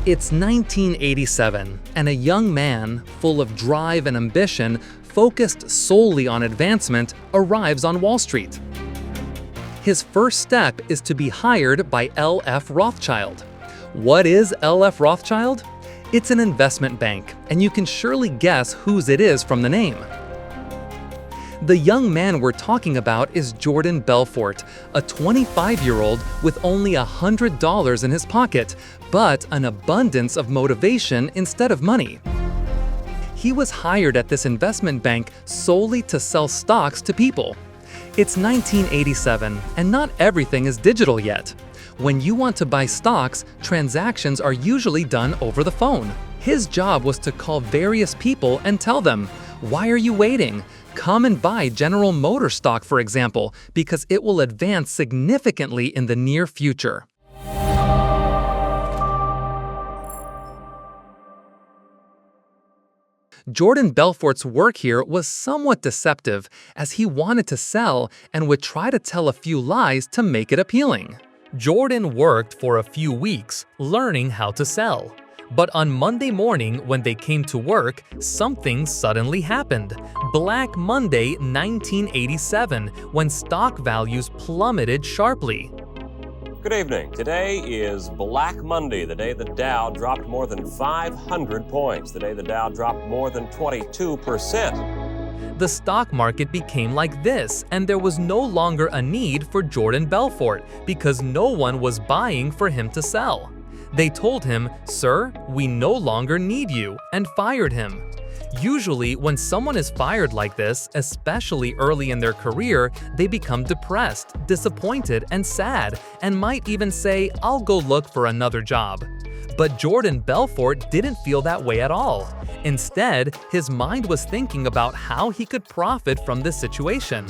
It's 1987, and a young man, full of drive and ambition, focused solely on advancement, arrives on Wall Street. His first step is to be hired by L.F. Rothschild. What is L.F. Rothschild? It's an investment bank, and you can surely guess whose it is from the name. The young man we're talking about is Jordan Belfort, a 25-year-old with only $100 in his pocket, but an abundance of motivation instead of money. He was hired at this investment bank solely to sell stocks to people. It's 1987, and not everything is digital yet. When you want to buy stocks, transactions are usually done over the phone. His job was to call various people and tell them, "Why are you waiting? Come and buy General Motors stock, for example, because it will advance significantly in the near future." Jordan Belfort's work here was somewhat deceptive, as he wanted to sell and would try to tell a few lies to make it appealing. Jordan worked for a few weeks, learning how to sell. But on Monday morning when they came to work, something suddenly happened. Black Monday 1987, when stock values plummeted sharply. Good evening. Today is Black Monday, the day the Dow dropped more than 500 points, the day the Dow dropped more than 22%. The stock market became like this, and there was no longer a need for Jordan Belfort because no one was buying for him to sell. They told him, "Sir, we no longer need you," and fired him. Usually, when someone is fired like this, especially early in their career, they become depressed, disappointed, and sad, and might even say, "I'll go look for another job." But Jordan Belfort didn't feel that way at all. Instead, his mind was thinking about how he could profit from this situation.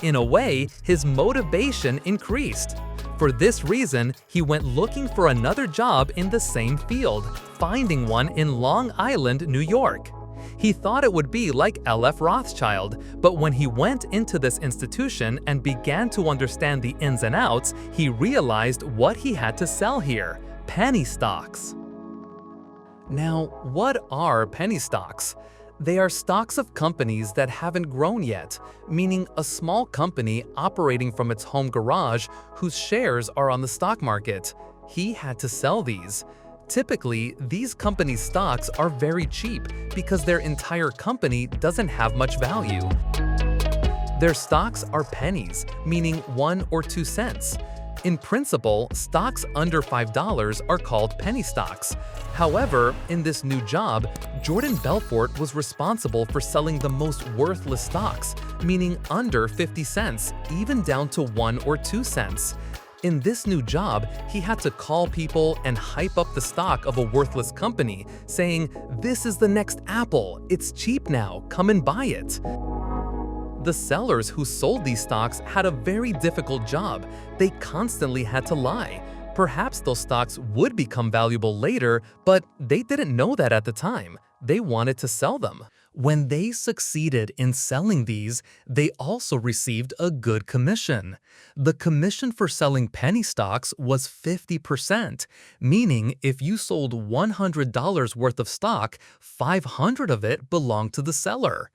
In a way, his motivation increased. For this reason, he went looking for another job in the same field, finding one in Long Island, New York. He thought it would be like L.F. Rothschild, but when he went into this institution and began to understand the ins and outs, he realized what he had to sell here: penny stocks. Now, what are penny stocks? They are stocks of companies that haven't grown yet, meaning a small company operating from its home garage whose shares are on the stock market. He had to sell these. Typically, these companies' stocks are very cheap because their entire company doesn't have much value. Their stocks are pennies, meaning 1 or 2 cents. In principle, stocks under $5 are called penny stocks. However, in this new job, Jordan Belfort was responsible for selling the most worthless stocks, meaning under 50 cents, even down to 1 or 2 cents. In this new job, he had to call people and hype up the stock of a worthless company, saying, "This is the next Apple, it's cheap now, come and buy it." The sellers who sold these stocks had a very difficult job. They constantly had to lie. Perhaps those stocks would become valuable later, but they didn't know that at the time. They wanted to sell them. When they succeeded in selling these, they also received a good commission. The commission for selling penny stocks was 50%, meaning if you sold $100 worth of stock, 500 of it belonged to the seller.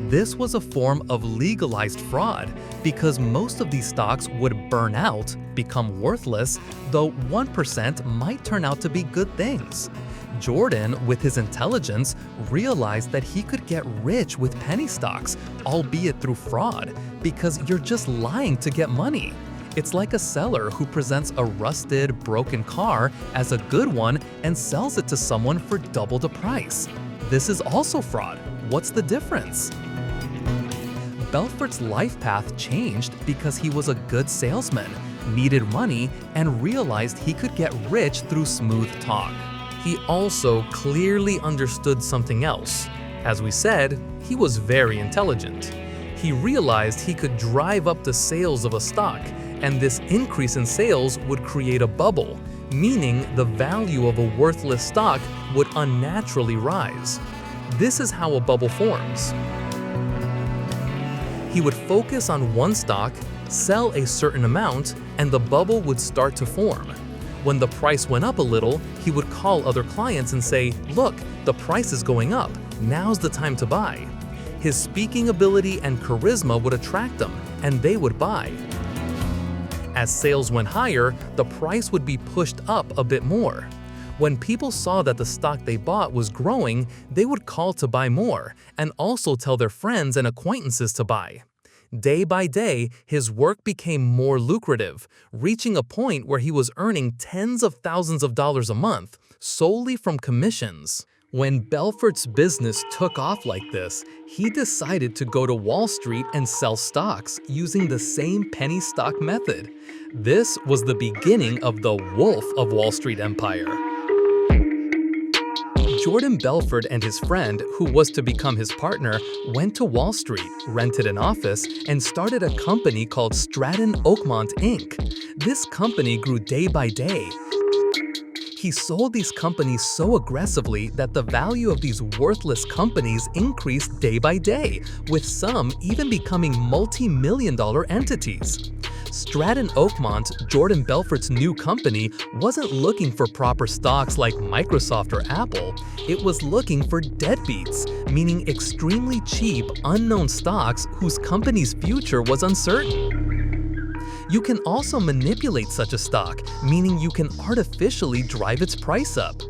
This was a form of legalized fraud because most of these stocks would burn out, become worthless, though 1% might turn out to be good things. Jordan, with his intelligence, realized that he could get rich with penny stocks, albeit through fraud, because you're just lying to get money. It's like a seller who presents a rusted, broken car as a good one and sells it to someone for double the price. This is also fraud. What's the difference? Belfort's life path changed because he was a good salesman, needed money, and realized he could get rich through smooth talk. He also clearly understood something else. As we said, he was very intelligent. He realized he could drive up the sales of a stock, and this increase in sales would create a bubble, meaning the value of a worthless stock would unnaturally rise. This is how a bubble forms. He would focus on one stock, sell a certain amount, and the bubble would start to form. When the price went up a little, he would call other clients and say, "Look, the price is going up. Now's the time to buy." His speaking ability and charisma would attract them, and they would buy. As sales went higher, the price would be pushed up a bit more. When people saw that the stock they bought was growing, they would call to buy more and also tell their friends and acquaintances to buy. Day by day, his work became more lucrative, reaching a point where he was earning tens of thousands of dollars a month solely from commissions. When Belfort's business took off like this, he decided to go to Wall Street and sell stocks using the same penny stock method. This was the beginning of the Wolf of Wall Street empire. Jordan Belfort and his friend, who was to become his partner, went to Wall Street, rented an office, and started a company called Stratton Oakmont Inc. This company grew day by day. He sold these companies so aggressively that the value of these worthless companies increased day by day, with some even becoming multi-million-dollar entities. Stratton Oakmont, Jordan Belfort's new company, wasn't looking for proper stocks like Microsoft or Apple. It was looking for deadbeats, meaning extremely cheap, unknown stocks whose company's future was uncertain. You can also manipulate such a stock, meaning you can artificially drive its price up.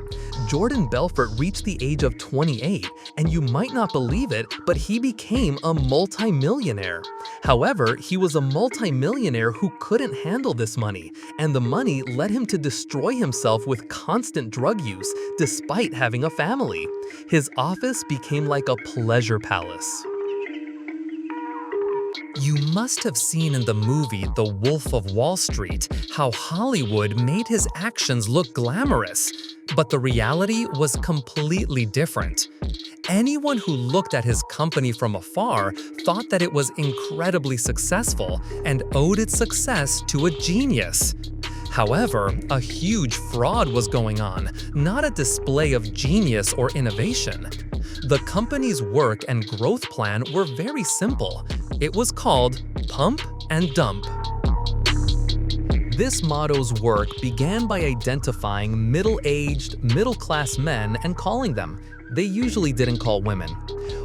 Jordan Belfort reached the age of 28, and you might not believe it, but he became a multi-millionaire. However, he was a multi-millionaire who couldn't handle this money, and the money led him to destroy himself with constant drug use, despite having a family. His office became like a pleasure palace. You must have seen in the movie The Wolf of Wall Street how Hollywood made his actions look glamorous, but the reality was completely different. Anyone who looked at his company from afar thought that it was incredibly successful and owed its success to a genius. However, a huge fraud was going on, not a display of genius or innovation. The company's work and growth plan were very simple. It was called Pump and Dump. This motto's work began by identifying middle-aged, middle-class men and calling them. They usually didn't call women.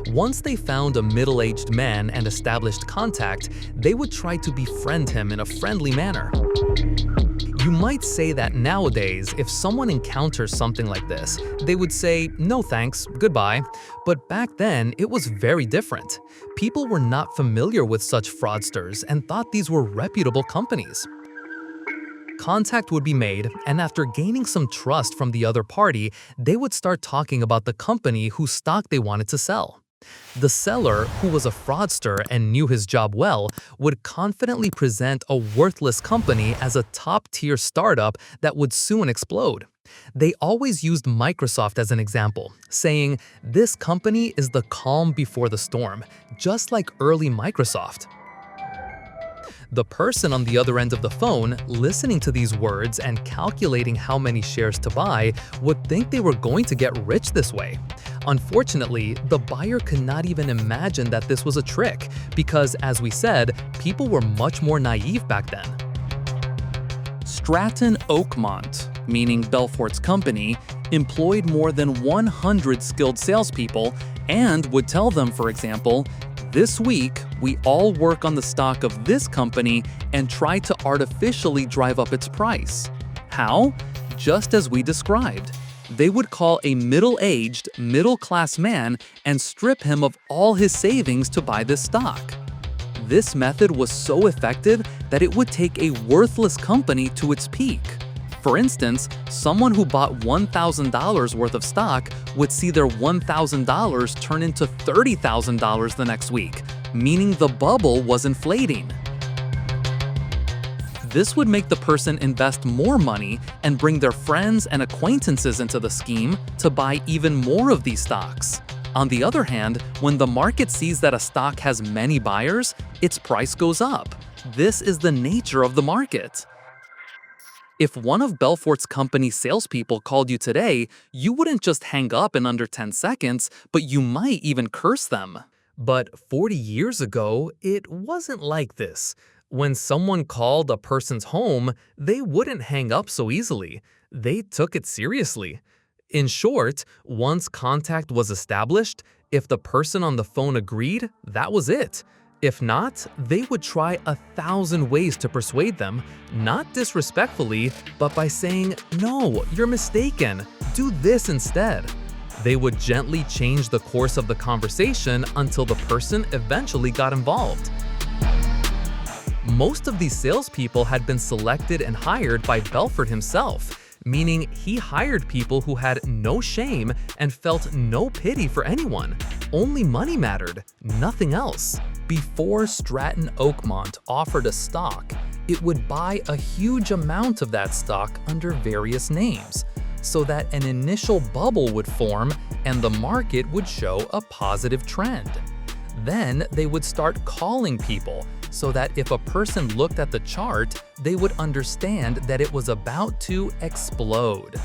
Once they found a middle-aged man and established contact, they would try to befriend him in a friendly manner. You might say that nowadays, if someone encounters something like this, they would say, "No thanks, goodbye." But back then, it was very different. People were not familiar with such fraudsters and thought these were reputable companies. Contact would be made, and after gaining some trust from the other party, they would start talking about the company whose stock they wanted to sell. The seller, who was a fraudster and knew his job well, would confidently present a worthless company as a top-tier startup that would soon explode. They always used Microsoft as an example, saying, "This company is the calm before the storm, just like early Microsoft." The person on the other end of the phone, listening to these words and calculating how many shares to buy, would think they were going to get rich this way. Unfortunately, the buyer could not even imagine that this was a trick because, as we said, people were much more naive back then. Stratton Oakmont, meaning Belfort's company, employed more than 100 skilled salespeople and would tell them, for example, "This week, we all work on the stock of this company and try to artificially drive up its price." How? Just as we described. They would call a middle-aged, middle-class man and strip him of all his savings to buy this stock. This method was so effective that it would take a worthless company to its peak. For instance, someone who bought $1,000 worth of stock would see their $1,000 turn into $30,000 the next week, meaning the bubble was inflating. This would make the person invest more money and bring their friends and acquaintances into the scheme to buy even more of these stocks. On the other hand, when the market sees that a stock has many buyers, its price goes up. This is the nature of the market. If one of Belfort's company salespeople called you today, you wouldn't just hang up in under 10 seconds, but you might even curse them. But 40 years ago, it wasn't like this. When someone called a person's home, they wouldn't hang up so easily. They took it seriously. In short, once contact was established, if the person on the phone agreed, that was it. If not, they would try 1,000 ways to persuade them, not disrespectfully, but by saying, "No, you're mistaken. Do this instead." They would gently change the course of the conversation until the person eventually got involved. Most of these salespeople had been selected and hired by Belfort himself, meaning he hired people who had no shame and felt no pity for anyone. Only money mattered, nothing else. Before Stratton Oakmont offered a stock, it would buy a huge amount of that stock under various names, so that an initial bubble would form and the market would show a positive trend. Then they would start calling people so that if a person looked at the chart, they would understand that it was about to explode.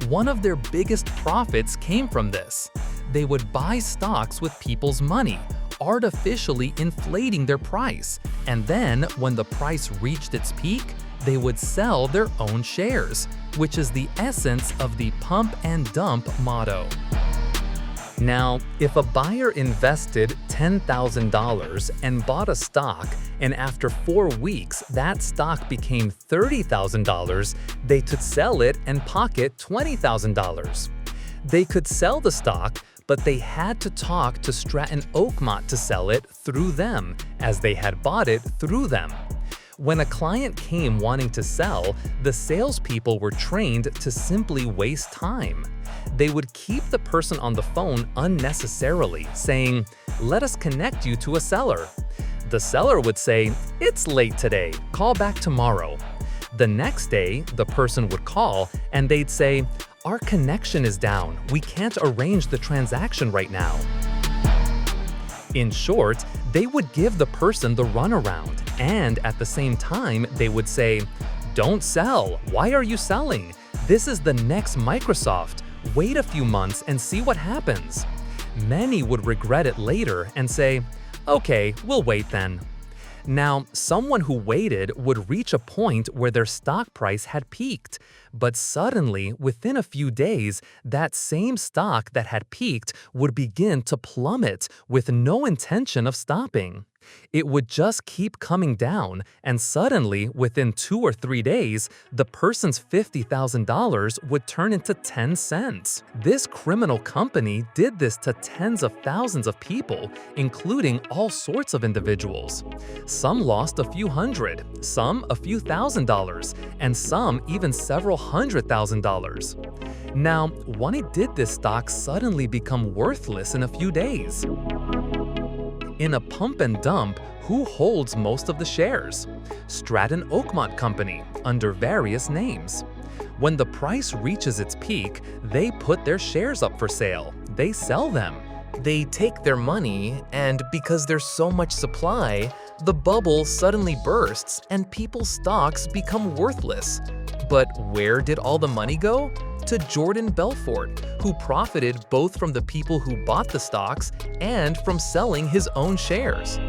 One of their biggest profits came from this. They would buy stocks with people's money, artificially inflating their price, and then when the price reached its peak, they would sell their own shares, which is the essence of the pump and dump motto. Now, if a buyer invested $10,000 and bought a stock, and after 4 weeks that stock became $30,000, they could sell it and pocket $20,000. They could sell the stock, but they had to talk to Stratton Oakmont to sell it through them, as they had bought it through them. When a client came wanting to sell, the salespeople were trained to simply waste time. They would keep the person on the phone unnecessarily, saying, "Let us connect you to a seller." The seller would say, "It's late today, call back tomorrow." The next day, the person would call and they'd say, "Our connection is down, we can't arrange the transaction right now." In short, they would give the person the runaround, and at the same time, they would say, "Don't sell, why are you selling? This is the next Microsoft. Wait a few months and see what happens." Many would regret it later and say, "Okay, we'll wait then." Now, someone who waited would reach a point where their stock price had peaked, but suddenly, within a few days, that same stock that had peaked would begin to plummet with no intention of stopping. It would just keep coming down, and suddenly, within 2 or 3 days, the person's $50,000 would turn into 10 cents. This criminal company did this to tens of thousands of people, including all sorts of individuals. Some lost a few hundred, some a few $1,000s, and some even several $100,000. Now, why did this stock suddenly become worthless in a few days? In a pump and dump, who holds most of the shares? Stratton Oakmont Company, under various names. When the price reaches its peak, they put their shares up for sale. They sell them. They take their money, and because there's so much supply, the bubble suddenly bursts and people's stocks become worthless. But where did all the money go? To Jordan Belfort, who profited both from the people who bought the stocks and from selling his own shares.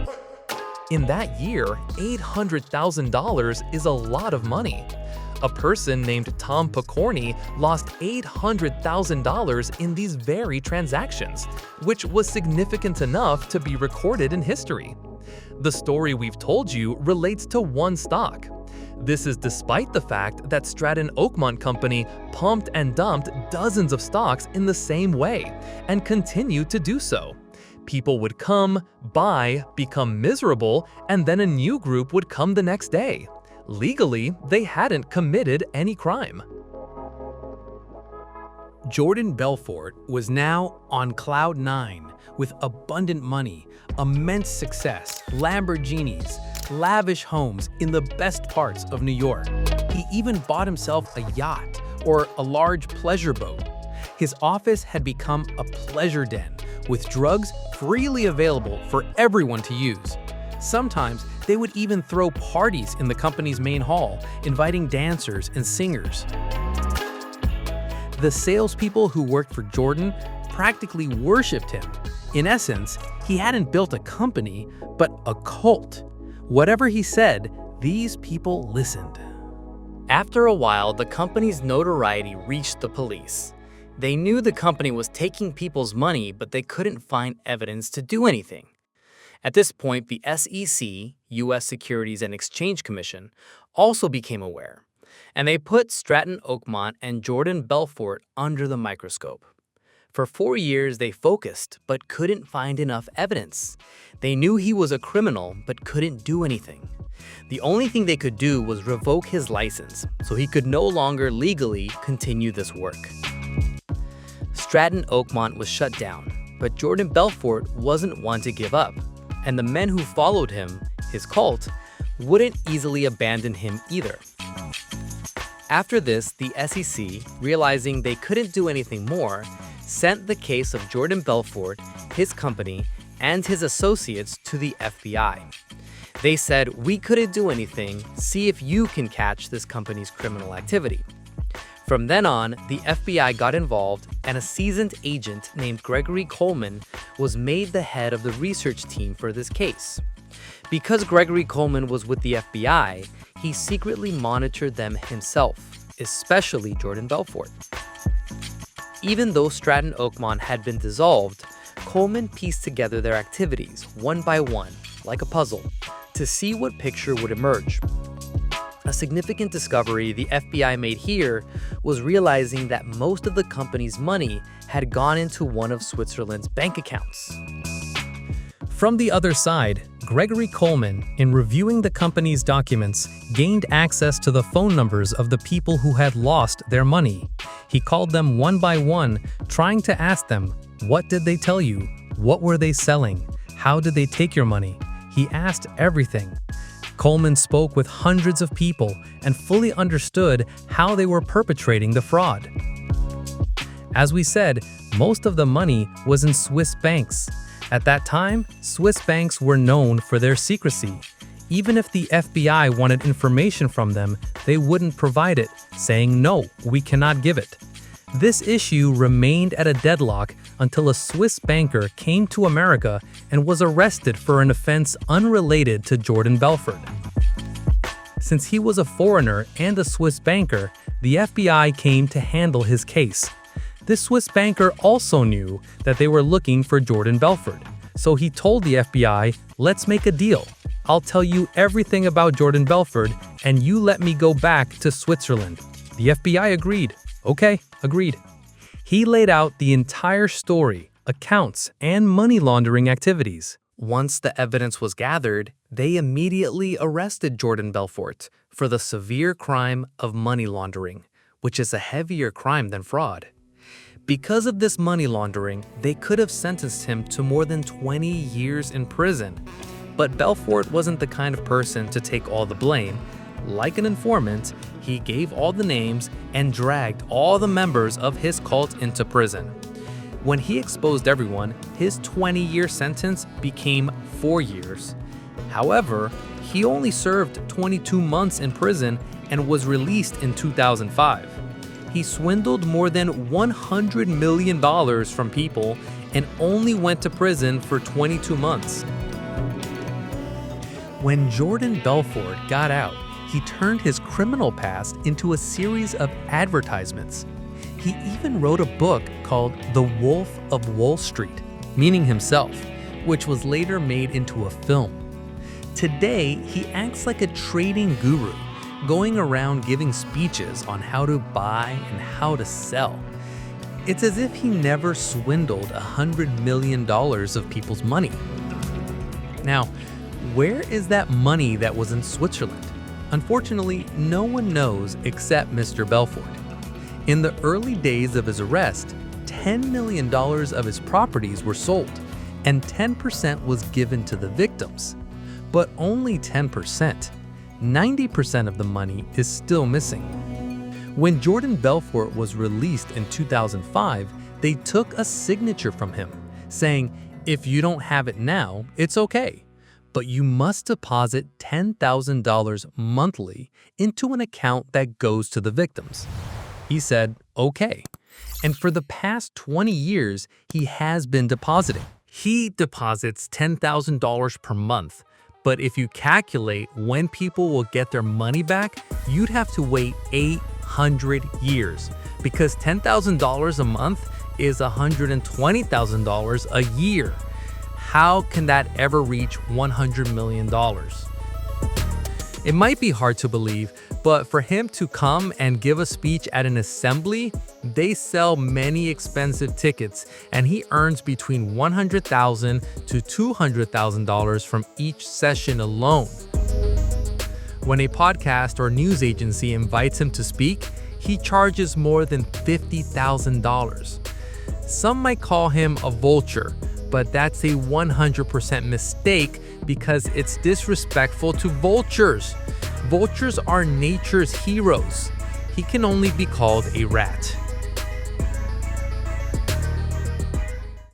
In that year, $800,000 is a lot of money. A person named Tom Picorni lost $800,000 in these very transactions, which was significant enough to be recorded in history. The story we've told you relates to one stock. This is despite the fact that Stratton Oakmont Company pumped and dumped dozens of stocks in the same way and continued to do so. People would come, buy, become miserable, and then a new group would come the next day. Legally, they hadn't committed any crime. Jordan Belfort was now on cloud 9 with abundant money, immense success, Lamborghinis, lavish homes in the best parts of New York. He even bought himself a yacht or a large pleasure boat. His office had become a pleasure den with drugs freely available for everyone to use. Sometimes they would even throw parties in the company's main hall, inviting dancers and singers. The salespeople who worked for Jordan practically worshipped him. In essence, he hadn't built a company, but a cult. Whatever he said, these people listened. After a while, the company's notoriety reached the police. They knew the company was taking people's money, but they couldn't find evidence to do anything. At this point, the SEC, U.S. Securities and Exchange Commission, also became aware, and they put Stratton Oakmont and Jordan Belfort under the microscope. For 4 years, they focused, but couldn't find enough evidence. They knew he was a criminal, but couldn't do anything. The only thing they could do was revoke his license, so he could no longer legally continue this work. Stratton Oakmont was shut down, but Jordan Belfort wasn't one to give up, and the men who followed him, his cult, wouldn't easily abandon him either. After this, the SEC, realizing they couldn't do anything more, sent the case of Jordan Belfort, his company, and his associates to the FBI. They said, "We couldn't do anything, see if you can catch this company's criminal activity." From then on, the FBI got involved, and a seasoned agent named Gregory Coleman was made the head of the research team for this case. Because Gregory Coleman was with the FBI, he secretly monitored them himself, especially Jordan Belfort. Even though Stratton Oakmont had been dissolved, Coleman pieced together their activities one by one, like a puzzle, to see what picture would emerge. A significant discovery the FBI made here was realizing that most of the company's money had gone into one of Switzerland's bank accounts. From the other side, Gregory Coleman, in reviewing the company's documents, gained access to the phone numbers of the people who had lost their money. He called them one by one, trying to ask them, what did they tell you? What were they selling? How did they take your money? He asked everything. Coleman spoke with hundreds of people and fully understood how they were perpetrating the fraud. As we said, most of the money was in Swiss banks. At that time, Swiss banks were known for their secrecy. Even if the FBI wanted information from them, they wouldn't provide it, saying, "No, we cannot give it." This issue remained at a deadlock until a Swiss banker came to America and was arrested for an offense unrelated to Jordan Belfort. Since he was a foreigner and a Swiss banker, the FBI came to handle his case. This Swiss banker also knew that they were looking for Jordan Belfort, so he told the FBI, "Let's make a deal. I'll tell you everything about Jordan Belfort, and you let me go back to Switzerland." The FBI agreed. Okay, agreed. He laid out the entire story, accounts, and money laundering activities. Once the evidence was gathered, they immediately arrested Jordan Belfort for the severe crime of money laundering, which is a heavier crime than fraud. Because of this money laundering, they could have sentenced him to more than 20 years in prison. But Belfort wasn't the kind of person to take all the blame. Like an informant, he gave all the names and dragged all the members of his cult into prison. When he exposed everyone, his 20-year sentence became 4 years. However, he only served 22 months in prison and was released in 2005. He swindled more than $100 million from people and only went to prison for 22 months. When Jordan Belfort got out, he turned his criminal past into a series of advertisements. He even wrote a book called The Wolf of Wall Street, meaning himself, which was later made into a film. Today, he acts like a trading guru, going around giving speeches on how to buy and how to sell. It's as if he never swindled $100 million of people's money. Now, where is that money that was in Switzerland? Unfortunately, no one knows except Mr. Belfort. In the early days of his arrest, $10 million of his properties were sold, and 10% was given to the victims. But only 10%. 90% of the money is still missing. When Jordan Belfort was released in 2005, they took a signature from him, saying, "If you don't have it now, it's okay, but you must deposit $10,000 monthly into an account that goes to the victims." He said, "Okay." And for the past 20 years, he has been depositing. He deposits $10,000 per month, But if you calculate when people will get their money back, you'd have to wait 800 years, because $10,000 a month is $120,000 a year. How can that ever reach $100 million? It might be hard to believe, but for him to come and give a speech at an assembly, they sell many expensive tickets, and he earns between $100,000 to $200,000 from each session alone. When a podcast or news agency invites him to speak, he charges more than $50,000. Some might call him a vulture, but that's a 100% mistake because it's disrespectful to vultures. Vultures are nature's heroes. He can only be called a rat.